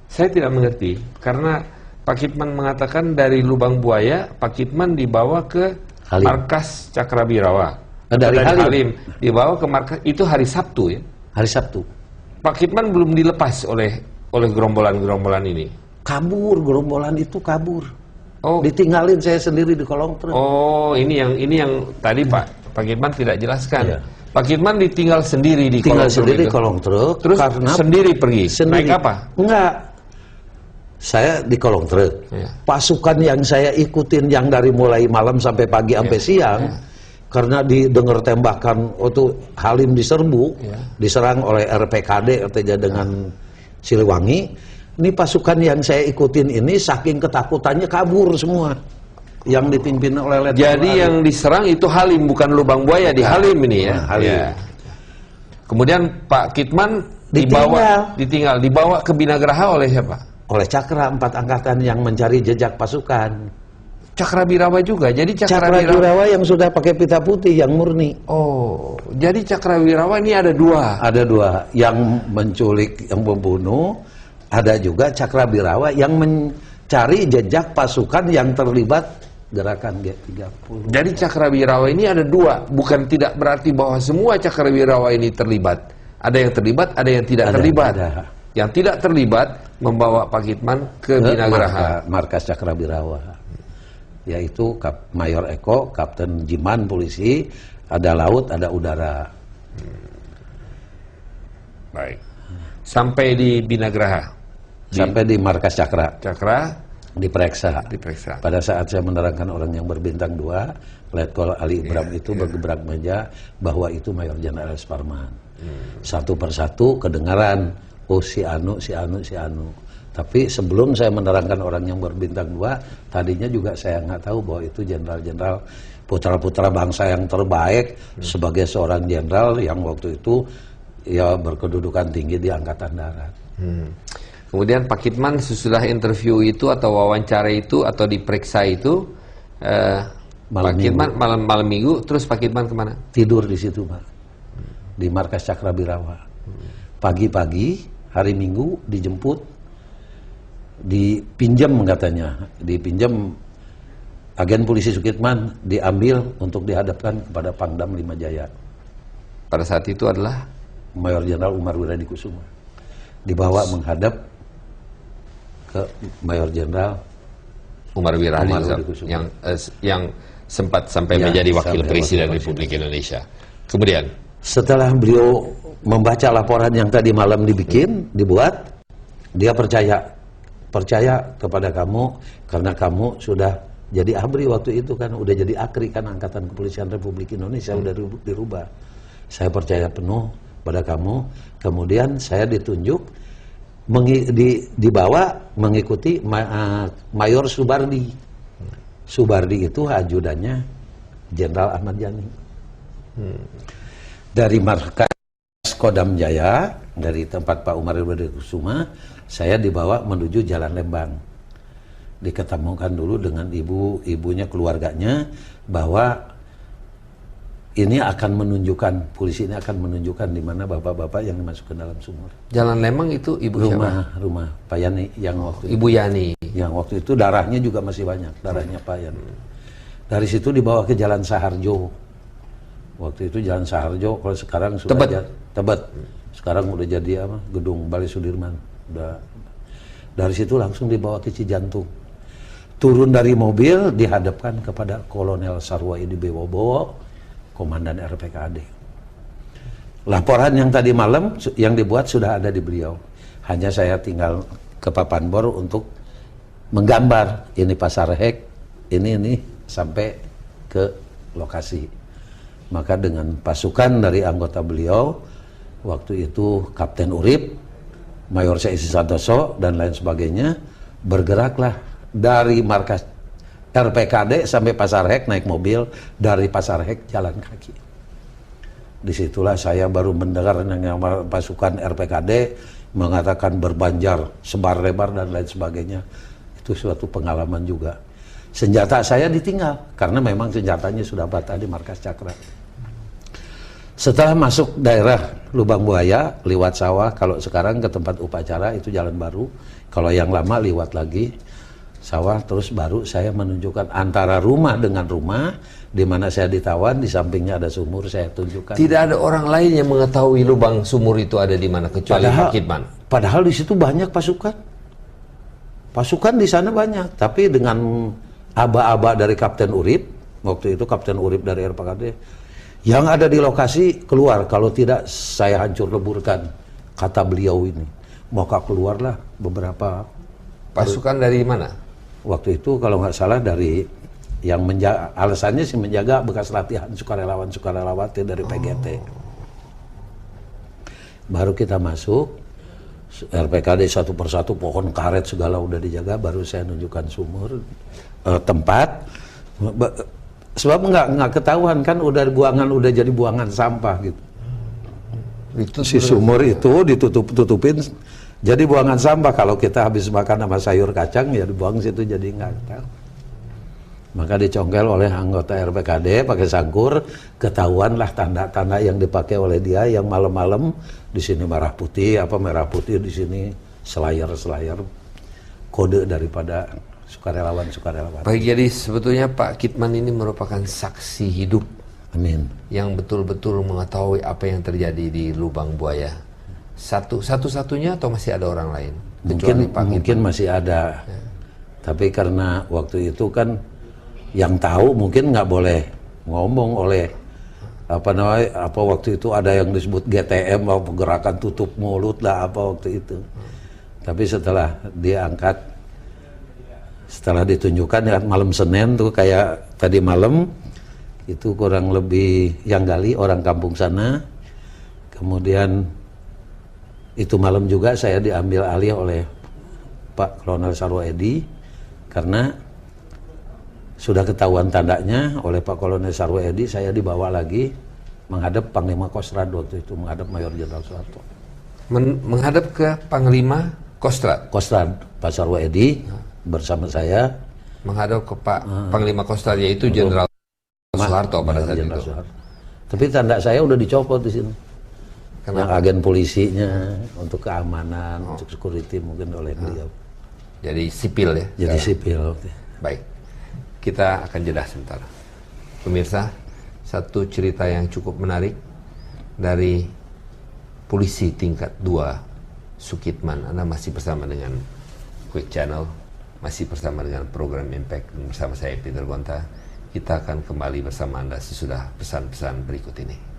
Saya tidak mengerti, karena Pak Kipman mengatakan dari Lubang Buaya, Pak Kipman dibawa ke Halim. markas Cakrabirawa. Dari Halim dibawa ke markas, itu hari Sabtu ya? Hari Sabtu. Pak Kipman belum dilepas oleh gerombolan-gerombolan ini? Kabur, gerombolan itu kabur. Oh. Ditinggalin saya sendiri di kolong truk. Oh, ini yang tadi Pak Kipman tidak jelaskan. Iya. Pak Kipman ditinggal sendiri di kolong truk itu. Kolong truk. Terus karena sendiri pergi. Sendiri. Naik apa? Enggak. Saya di kolong truk. Iya. Pasukan yang saya ikutin yang dari mulai malam sampai pagi sampai siang, karena didengar tembakan waktu Halim diserbu, diserang oleh RPKD artinya dengan Siliwangi. Ini pasukan yang saya ikutin ini saking ketakutannya kabur semua. Yang dipimpin oleh Letnan Jadi Ali. yang diserang itu Halim, bukan Lubang Buaya di Halim ini ya. Nah, Halim. Ya. Kemudian Pak Kitman dibawa ke Binagraha oleh siapa? Oleh Cakra 4 angkatan yang mencari jejak pasukan. Cakrawirawa juga. Jadi Cakrawirawa yang sudah pakai pita putih yang murni. Oh, jadi Cakrawirawa ini ada dua. Ada dua, yang menculik, yang membunuh. Ada juga Cakrawirawa yang mencari jejak pasukan yang terlibat gerakan G30. Jadi Cakrawirawa ini ada dua, bukan tidak berarti bahwa semua Cakrawirawa ini terlibat. Ada yang terlibat, ada yang tidak terlibat. Ada. Yang tidak terlibat membawa Pak Kitman ke Binagraha. Markas Cakrawirawa. Yaitu Mayor Eko, Kapten Jiman polisi, ada laut, ada udara. Baik. Sampai di Binagraha. Sampai di markas Cakra. Cakra Diperiksa. diperiksa. Pada saat saya menerangkan orang yang berbintang 2, Letkol Ali Ibram itu bergebrak meja bahwa itu Mayor Jenderal Suparman. Satu persatu kedengaran, oh si Anu. Tapi sebelum saya menerangkan orang yang berbintang 2, tadinya juga saya nggak tahu bahwa itu jenderal-jenderal putra-putra bangsa yang terbaik sebagai seorang jenderal yang waktu itu ya berkedudukan tinggi di Angkatan Darat. Kemudian Pak Kitman sesudah interview itu atau wawancara itu atau diperiksa itu, Pak Kitman malam minggu, terus Pak Kitman kemana? Tidur di situ, Pak. Di markas Cakrawirawa. Pagi-pagi hari Minggu dijemput, dipinjam katanya, dipinjam agen polisi Sukitman, diambil untuk dihadapkan kepada Pangdam 5 Jaya. Pada saat itu adalah Mayor Jenderal Umar Wiradikusuma. Dibawa menghadap ke Mayor Jenderal Umar Wiradi Kusuma yang sempat sampai Ya, menjadi wakil sampai presiden wakil Republik Indonesia. Kemudian setelah beliau membaca laporan yang tadi malam dibuat, dia percaya kepada kamu karena kamu sudah jadi ABRI waktu itu kan, udah jadi AKRI kan, Angkatan Kepolisian Republik Indonesia udah dirubah. Saya percaya penuh pada kamu. Kemudian saya ditunjuk dibawa mengikuti Mayor Subardi. Subardi itu ajudannya Jenderal Ahmad Yani. Dari markas Kodam Jaya, dari tempat Pak Umar Wiradikusuma, saya dibawa menuju Jalan Lembang. Diketemukan dulu dengan ibunya, keluarganya, bahwa ini akan menunjukkan, polisi ini akan menunjukkan di mana bapak-bapak yang dimasukkan dalam sumur. Jalan Lembang itu ibu siapa? Rumah Pak Yani yang waktu Ibu Yani. Yang waktu itu darahnya juga masih banyak, darahnya Pak Yani. Dari situ dibawa ke Jalan Saharjo. Waktu itu Jalan Saharjo, kalau sekarang sudah Tebet. Sekarang udah jadi apa? Gedung Balai Sudirman. Udah. Dari situ langsung dibawa ke Cijantung. Turun dari mobil dihadapkan kepada Kolonel Sarwaidi Bewobowo, Komandan RPKAD. Laporan yang tadi malam yang dibuat sudah ada di beliau. Hanya saya tinggal ke Papanbor untuk menggambar ini Pasar Hek, ini sampai ke lokasi. Maka dengan pasukan dari anggota beliau, waktu itu Kapten Urip, Mayor Seisi Santoso, dan lain sebagainya, bergeraklah dari markas RPKD sampai Pasar Hek naik mobil, dari Pasar Hek jalan kaki. Disitulah saya baru mendengar yang pasukan RPKD mengatakan berbanjar, sebar lebar dan lain sebagainya. Itu suatu pengalaman juga. Senjata saya ditinggal karena memang senjatanya sudah bata di markas Cakra. Setelah masuk daerah Lubang Buaya, lewat sawah, kalau sekarang ke tempat upacara itu jalan baru. Kalau yang lama lewat lagi sawah, terus baru saya menunjukkan antara rumah dengan rumah, di mana saya ditawan, di sampingnya ada sumur, saya tunjukkan. Tidak ada orang lain yang mengetahui lubang sumur itu ada di mana kecuali Pak Kitman. Padahal di situ banyak pasukan. Pasukan di sana banyak, tapi dengan aba-aba dari Kapten Urip, waktu itu Kapten Urip dari RPKD, yang ada di lokasi keluar, kalau tidak saya hancur leburkan, kata beliau ini. Maka keluarlah beberapa pasukan dari mana? Waktu itu kalau nggak salah dari yang menjaga, alasannya sih menjaga bekas latihan sukarelawan-sukarelawati dari PGT. Baru kita masuk, RPKD satu persatu, pohon karet segala udah dijaga, baru saya nunjukkan sumur, tempat. Sebab nggak ketahuan kan, udah jadi buangan sampah gitu. Itu Si sumur itu ditutupin jadi buangan sampah. Kalau kita habis makan sama sayur kacang ya dibuang situ, jadi nggak tahu. Maka dicongkel oleh anggota RPKD pakai sangkur, ketahuan lah tanda-tanda yang dipakai oleh dia, yang malam-malam di sini merah putih di sini selayar kode daripada sukarelawan. Baik, jadi sebetulnya Pak Kitman ini merupakan saksi hidup. Amin. Yang betul-betul mengetahui apa yang terjadi di lubang buaya. Satu-satunya atau masih ada orang lain? Mungkin masih ada. Ya. Tapi karena waktu itu kan yang tahu mungkin nggak boleh ngomong oleh apa waktu itu ada yang disebut GTM, gerakan tutup mulut lah waktu itu. Tapi setelah diangkat, setelah ditunjukkan ya malam Senin tuh kayak tadi malam itu kurang lebih yang gali orang kampung sana. Kemudian itu malam juga saya diambil alih oleh Pak Kolonel Sarwoedi karena sudah ketahuan tandanya oleh Pak Kolonel Sarwoedi. Saya dibawa lagi menghadap Panglima Kostrad waktu itu, menghadap Mayor Jenderal Soeharto. Menghadap ke Panglima Kostrad? Kostrad, Pak Sarwoedi bersama saya. Menghadap ke Pak Panglima Kostrad, yaitu Jenderal Soeharto pada saat itu. Soeharto. Tapi tanda saya udah dicopot di sini. Kenapa? Yang agen polisinya untuk keamanan, untuk security mungkin oleh beliau. Jadi sipil ya? Jadi sipil. Baik, kita akan jeda sebentar. Pemirsa, satu cerita yang cukup menarik dari polisi tingkat 2 Sukitman. Anda masih bersama dengan Quick Channel, masih bersama dengan program Impact, bersama saya Peter Gonta. Kita akan kembali bersama Anda sesudah pesan-pesan berikut ini.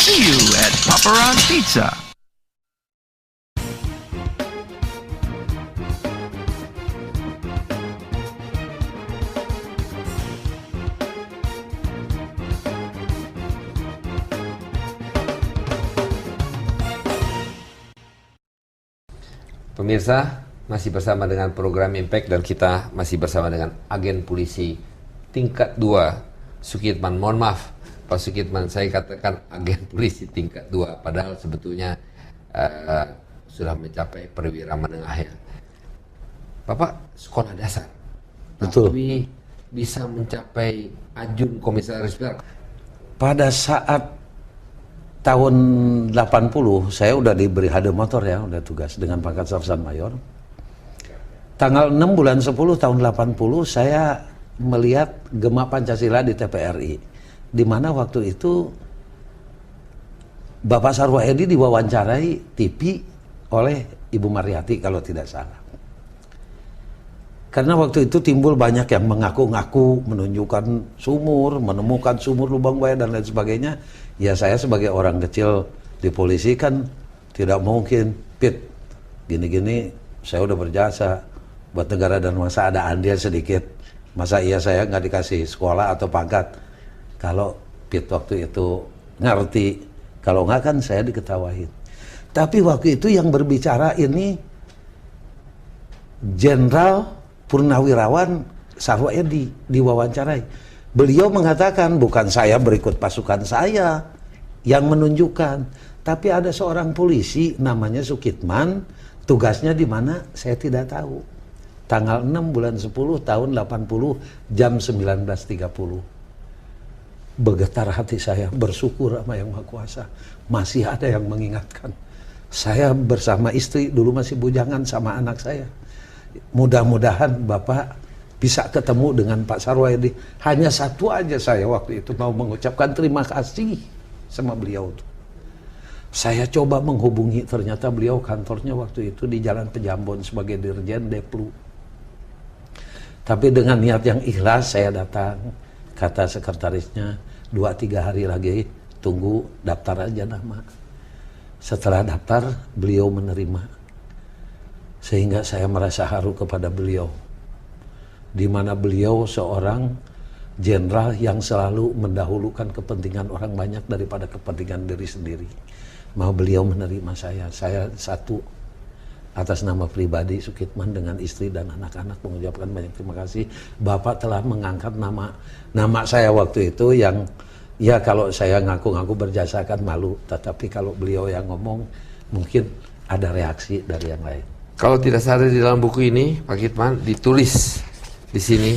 See you at Paparazzi Pizza. Pemirsa, masih bersama dengan program Impact dan kita masih bersama dengan agen polisi tingkat 2 Sukitman. Mohon maaf Pak Sukitman, saya katakan agen polisi tingkat 2 padahal sebetulnya sudah mencapai perwira menengah ya. Bapak sekolah dasar. Betul. Tapi bisa mencapai ajun komisaris besar. Pada saat tahun 80 saya udah diberi hade motor ya, udah tugas dengan pangkat Sarsan Mayor. Tanggal 6 bulan 10 tahun 80 saya melihat Gema Pancasila di TPRI, di mana waktu itu Bapak Sarwoedi diwawancarai TV oleh Ibu Mariati kalau tidak salah. Karena waktu itu timbul banyak yang mengaku-ngaku menunjukkan sumur, menemukan sumur lubang buaya dan lain sebagainya. Ya saya sebagai orang kecil di polisi kan tidak mungkin, Pit, gini-gini saya udah berjasa buat negara dan bangsa, ada andil sedikit. Masa iya saya nggak dikasih sekolah atau pangkat? Kalau Pit waktu itu ngerti, kalau nggak kan saya diketawain. Tapi waktu itu yang berbicara ini Jenderal Purnawirawan Sarwoedi diwawancarai. Beliau mengatakan bukan saya berikut pasukan saya yang menunjukkan, tapi ada seorang polisi namanya Sukitman, tugasnya di mana saya tidak tahu. Tanggal 6 bulan 10 tahun 80 jam 19.30. Bergetar hati saya, bersyukur sama Yang Maha Kuasa. Masih ada yang mengingatkan. Saya bersama istri, dulu masih bujangan sama anak saya. Mudah-mudahan Bapak bisa ketemu dengan Pak Sarwoedi. Hanya satu aja saya waktu itu mau mengucapkan terima kasih sama beliau tuh. Saya coba menghubungi, ternyata beliau kantornya waktu itu di Jalan Pejambon sebagai Dirjen Deplu. Tapi dengan niat yang ikhlas saya datang, kata sekretarisnya 2-3 hari lagi tunggu daftar aja nama. Setelah daftar beliau menerima, sehingga saya merasa haru kepada beliau, di mana beliau seorang jenderal yang selalu mendahulukan kepentingan orang banyak daripada kepentingan diri sendiri. Mau beliau menerima saya satu atas nama pribadi Sukitman dengan istri dan anak-anak mengucapkan banyak terima kasih. Bapak telah mengangkat nama saya waktu itu yang ya kalau saya ngaku-ngaku berjasa kan malu, tetapi kalau beliau yang ngomong mungkin ada reaksi dari yang lain. Kalau tidak salah di dalam buku ini, Pak Kitman, ditulis di sini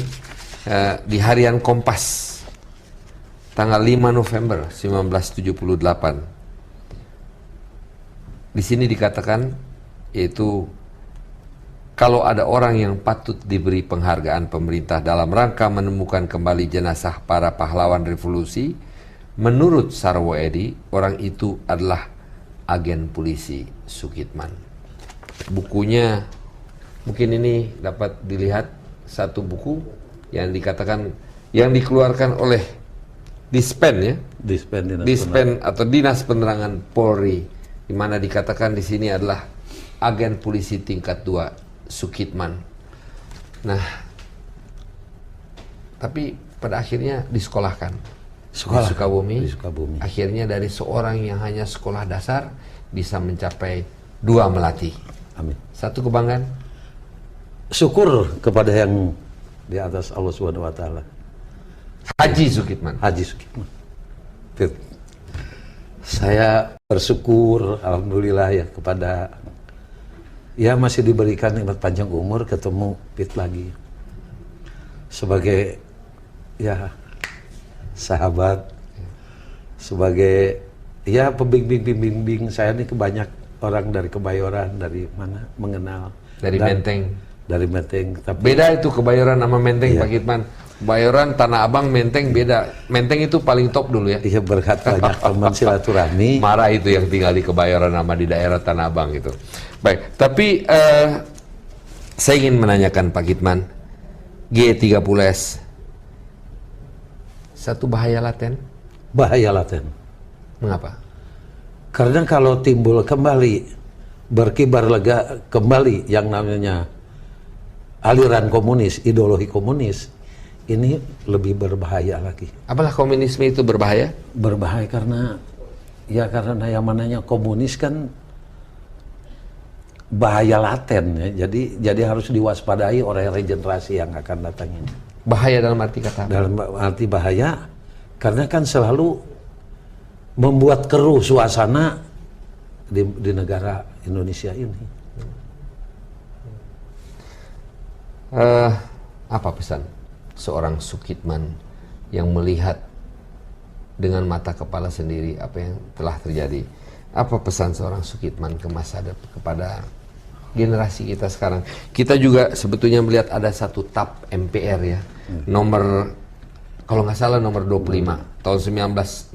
di Harian Kompas tanggal 5 November 1978. Di sini dikatakan yaitu kalau ada orang yang patut diberi penghargaan pemerintah dalam rangka menemukan kembali jenazah para pahlawan revolusi, menurut Sarwoedi, orang itu adalah agen polisi Sukitman. Bukunya mungkin ini dapat dilihat, satu buku yang dikatakan yang dikeluarkan oleh Dispen ya, Dispen atau Dinas Penerangan Polri, di mana dikatakan di sini adalah agen polisi tingkat 2 Sukitman. Nah, tapi pada akhirnya disekolahkan di Sukabumi. Akhirnya dari seorang yang hanya sekolah dasar bisa mencapai 2 melati. Amin. Satu kebanggaan. Syukur kepada yang di atas Allah Subhanahu wa taala. Haji Sukitman. Saya bersyukur alhamdulillah ya kepada ya masih diberikan nikmat panjang umur, ketemu Pit lagi sebagai ya sahabat, sebagai ya pembimbing saya nih, kebanyak orang dari Kebayoran, dari mana mengenal dari Menteng. Tapi beda itu Kebayoran sama Menteng, iya. Pak Kitman. Kebayoran, Tanah Abang, Menteng beda. Menteng itu paling top dulu ya. Iya, berkat banyak teman silaturahmi. Marah itu yang tinggal di Kebayoran sama di daerah Tanah Abang itu. Baik, tapi saya ingin menanyakan Pak Kitman, G30S satu bahaya laten? Bahaya laten. Mengapa? Karena kalau timbul kembali, berkibar lega kembali yang namanya aliran komunis, ideologi komunis, ini lebih berbahaya lagi. Apalah komunisme itu berbahaya? Berbahaya karena yang mananya komunis kan bahaya laten ya. Jadi harus diwaspadai oleh regenerasi yang akan datang ini. Bahaya dalam arti kata apa? Dalam arti bahaya karena kan selalu membuat keruh suasana di negara Indonesia ini. Apa pesan seorang Sukitman yang melihat dengan mata kepala sendiri apa yang telah terjadi? Apa pesan seorang Sukitman ke masa depan kepada generasi kita sekarang? Kita juga sebetulnya melihat ada satu TAP MPR ya, nomor kalau nggak salah nomor 25 tahun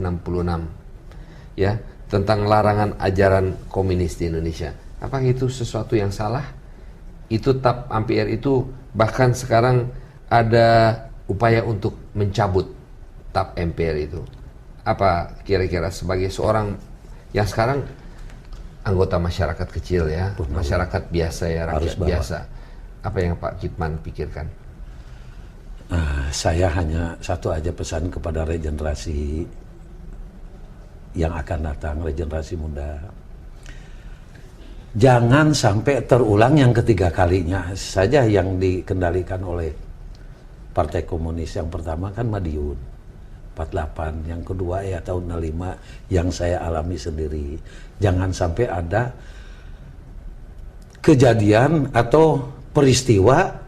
1966 ya, tentang larangan ajaran komunis di Indonesia. Apakah itu sesuatu yang salah? Itu TAP MPR itu bahkan sekarang ada upaya untuk mencabut TAP MPR itu. Apa kira-kira sebagai seorang yang sekarang anggota masyarakat kecil ya, masyarakat biasa ya, rakyat biasa, apa yang Pak Kitman pikirkan? Saya hanya satu aja pesan kepada regenerasi yang akan datang, regenerasi muda. Jangan sampai terulang yang ketiga kalinya saja yang dikendalikan oleh Partai Komunis. Yang pertama kan Madiun 48, yang kedua ya tahun 65 yang saya alami sendiri. Jangan sampai ada kejadian atau peristiwa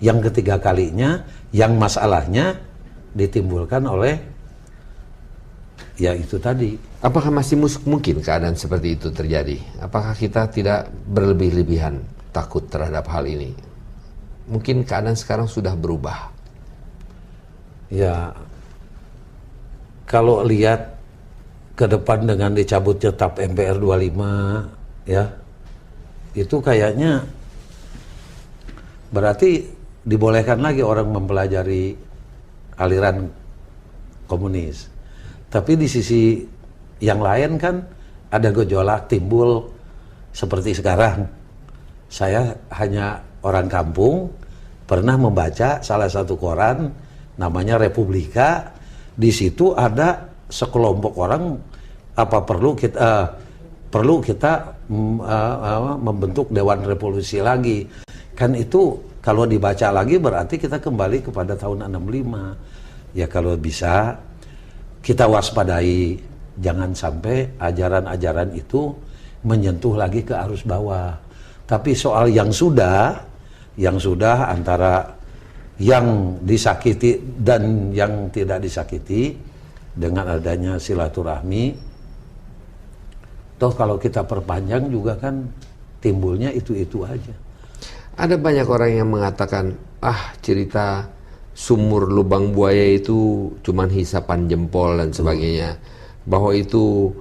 yang ketiga kalinya yang masalahnya ditimbulkan oleh ya itu tadi Apakah masih mungkin keadaan seperti itu terjadi? Apakah kita tidak berlebih-lebihan takut terhadap hal ini? Mungkin keadaan sekarang sudah berubah. Ya, kalau lihat ke depan dengan dicabutnya TAP MPR 25, ya, itu kayaknya berarti dibolehkan lagi orang mempelajari aliran komunis. Tapi di sisi yang lain kan ada gejolak timbul seperti sekarang. Saya hanya orang kampung, pernah membaca salah satu koran namanya Republika. Di situ ada sekelompok orang perlu kita membentuk Dewan Revolusi lagi. Kan itu kalau dibaca lagi berarti kita kembali kepada tahun 65. Ya kalau bisa kita waspadai, jangan sampai ajaran-ajaran itu menyentuh lagi ke arus bawah. Tapi soal yang sudah antara yang disakiti dan yang tidak disakiti dengan adanya silaturahmi, toh kalau kita perpanjang juga kan timbulnya itu-itu aja. Ada banyak orang yang mengatakan, cerita sumur lubang buaya itu cuman hisapan jempol dan sebagainya. Bahwa itu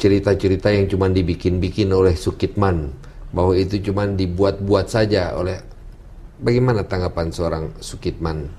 cerita-cerita yang cuman dibikin-bikin oleh Sukitman. Bahwa itu cuman dibuat-buat saja oleh... Bagaimana tanggapan seorang Sukitman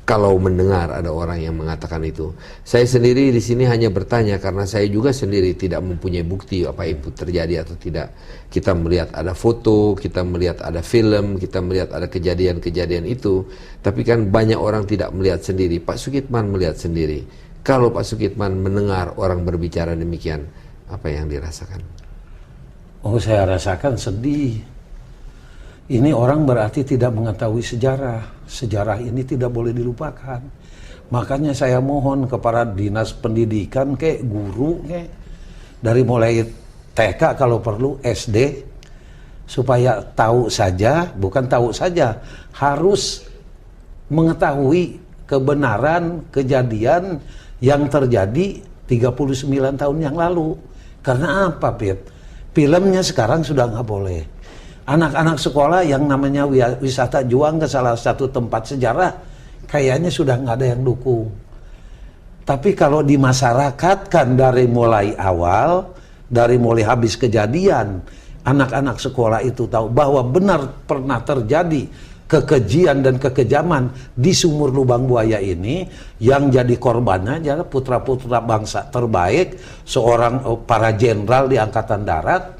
kalau mendengar ada orang yang mengatakan itu? Saya sendiri di sini hanya bertanya karena saya juga sendiri tidak mempunyai bukti apa itu terjadi atau tidak. Kita melihat ada foto, kita melihat ada film, kita melihat ada kejadian-kejadian itu. Tapi kan banyak orang tidak melihat sendiri. Pak Sukitman melihat sendiri. Kalau Pak Sukitman mendengar orang berbicara demikian, apa yang dirasakan? Oh, saya rasakan sedih. Ini orang berarti tidak mengetahui sejarah. Sejarah ini tidak boleh dilupakan. Makanya saya mohon kepada dinas pendidikan, guru, dari mulai TK kalau perlu, SD, supaya tahu saja, bukan tahu saja, harus mengetahui kebenaran kejadian yang terjadi 39 tahun yang lalu. Karena apa, Pit? Filmnya sekarang sudah nggak boleh. Anak-anak sekolah yang namanya wisata juang ke salah satu tempat sejarah, kayaknya sudah nggak ada yang dukung. Tapi kalau di masyarakat kan dari mulai awal, dari mulai habis kejadian, anak-anak sekolah itu tahu bahwa benar pernah terjadi kekejian dan kekejaman di sumur lubang buaya ini, yang jadi korbannya adalah putra-putra bangsa terbaik, seorang para jenderal di Angkatan Darat.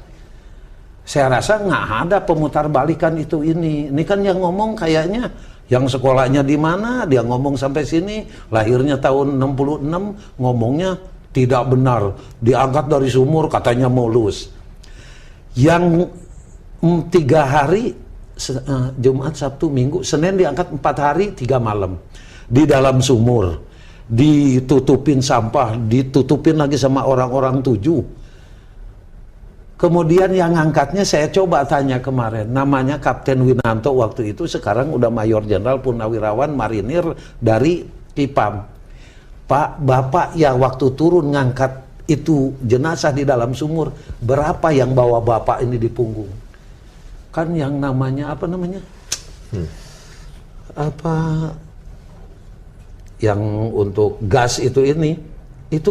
Saya rasa nggak ada pemutar balikan itu ini. Ini kan yang ngomong kayaknya yang sekolahnya di mana, dia ngomong sampai sini, lahirnya tahun 66, ngomongnya tidak benar. Diangkat dari sumur katanya mulus. Yang 3 hari, Jumat, Sabtu, Minggu, Senin diangkat 4 hari, 3 malam. Di dalam sumur. Ditutupin sampah, ditutupin lagi sama orang-orang 7. Kemudian yang ngangkatnya saya coba tanya kemarin, namanya Kapten Winanto waktu itu, sekarang udah Mayor Jenderal Purnawirawan Marinir dari Kipam. Pak, Bapak yang waktu turun ngangkat itu jenazah di dalam sumur, berapa yang bawa Bapak ini di punggung? Kan yang namanya apa namanya? Yang untuk gas itu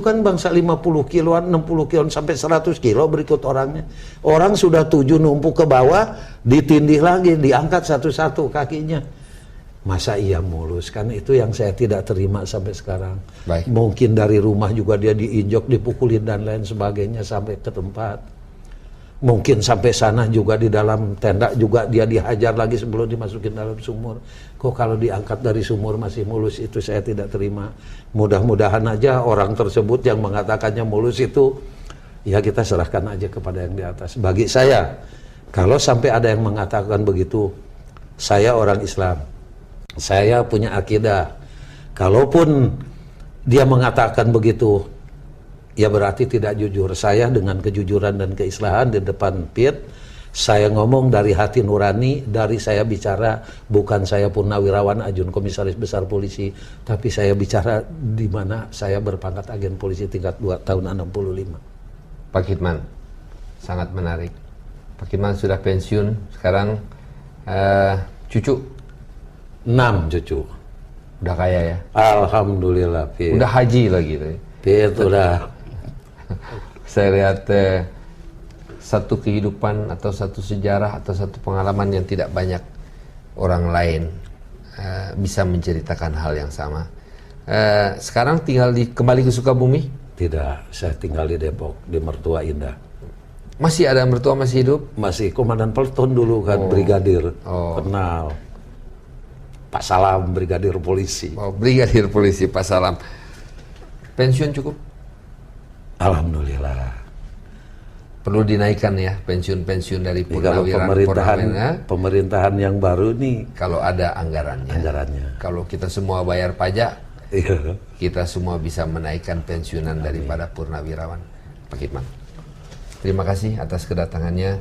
kan bangsa 50 kiloan, 60 kiloan, sampai 100 kilo berikut orangnya. Orang sudah 7 numpuk ke bawah, ditindih lagi, diangkat satu-satu kakinya. Masa iya mulus? Kan itu yang saya tidak terima sampai sekarang. Baik. Mungkin dari rumah juga dia diinjok, dipukulin dan lain sebagainya sampai ke tempat. Mungkin sampai sana juga di dalam tenda juga dia dihajar lagi sebelum dimasukin dalam sumur. Kok kalau diangkat dari sumur masih mulus, itu saya tidak terima. Mudah-mudahan aja orang tersebut yang mengatakannya mulus itu, ya kita serahkan aja kepada yang di atas. Bagi saya, kalau sampai ada yang mengatakan begitu, saya orang Islam, saya punya akidah. Kalaupun dia mengatakan begitu, ya berarti tidak jujur. Saya dengan kejujuran dan keislahan di depan Pit, Saya ngomong dari hati nurani, dari saya bicara, bukan saya Purnawirawan Ajun Komisaris Besar Polisi, tapi saya bicara di mana saya berpangkat agen polisi tingkat 2 tahun 65. Pak Kitman, sangat menarik. Pak Kitman sudah pensiun, sekarang cucu 6 cucu. udah kaya ya? Alhamdulillah, Pit. Udah haji lagi. Pit, udah. Saya lihat satu kehidupan atau satu sejarah atau satu pengalaman yang tidak banyak orang lain bisa menceritakan hal yang sama. Sekarang tinggal kembali ke Sukabumi? Tidak, saya tinggal di Depok, di Mertua Indah. Masih ada mertua masih hidup? Masih komandan peleton dulu kan, brigadir. Oh. Kenal. Pak Salam, brigadir polisi. Oh, brigadir polisi Pak Salam. Pensiun cukup? Alhamdulillah. Perlu dinaikkan ya pensiun-pensiun dari Kalau purnawirawan. pemerintahan yang baru nih Kalau ada anggarannya. Kalau kita semua bayar pajak, iya. kita semua bisa menaikkan pensiunan daripada purnawirawan. Pak Kitman, terima kasih atas kedatangannya.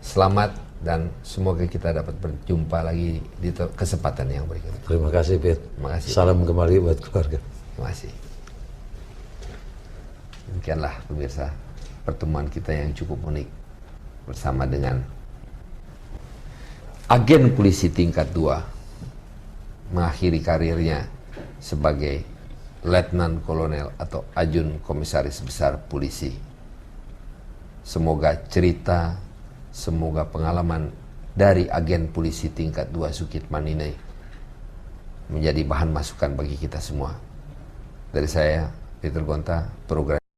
Selamat dan semoga kita dapat berjumpa lagi di kesempatan yang berikutnya. Terima kasih, Pit. Terima kasih. Salam kembali buat keluarga. Terima kasih. Demikianlah pemirsa pertemuan kita yang cukup unik bersama dengan agen polisi tingkat 2 mengakhiri karirnya sebagai Letnan Kolonel atau Ajun Komisaris Besar Polisi. Semoga cerita, semoga pengalaman dari agen polisi tingkat 2 Sukitman ini menjadi bahan masukan bagi kita semua. Dari saya, Peter Gonta, program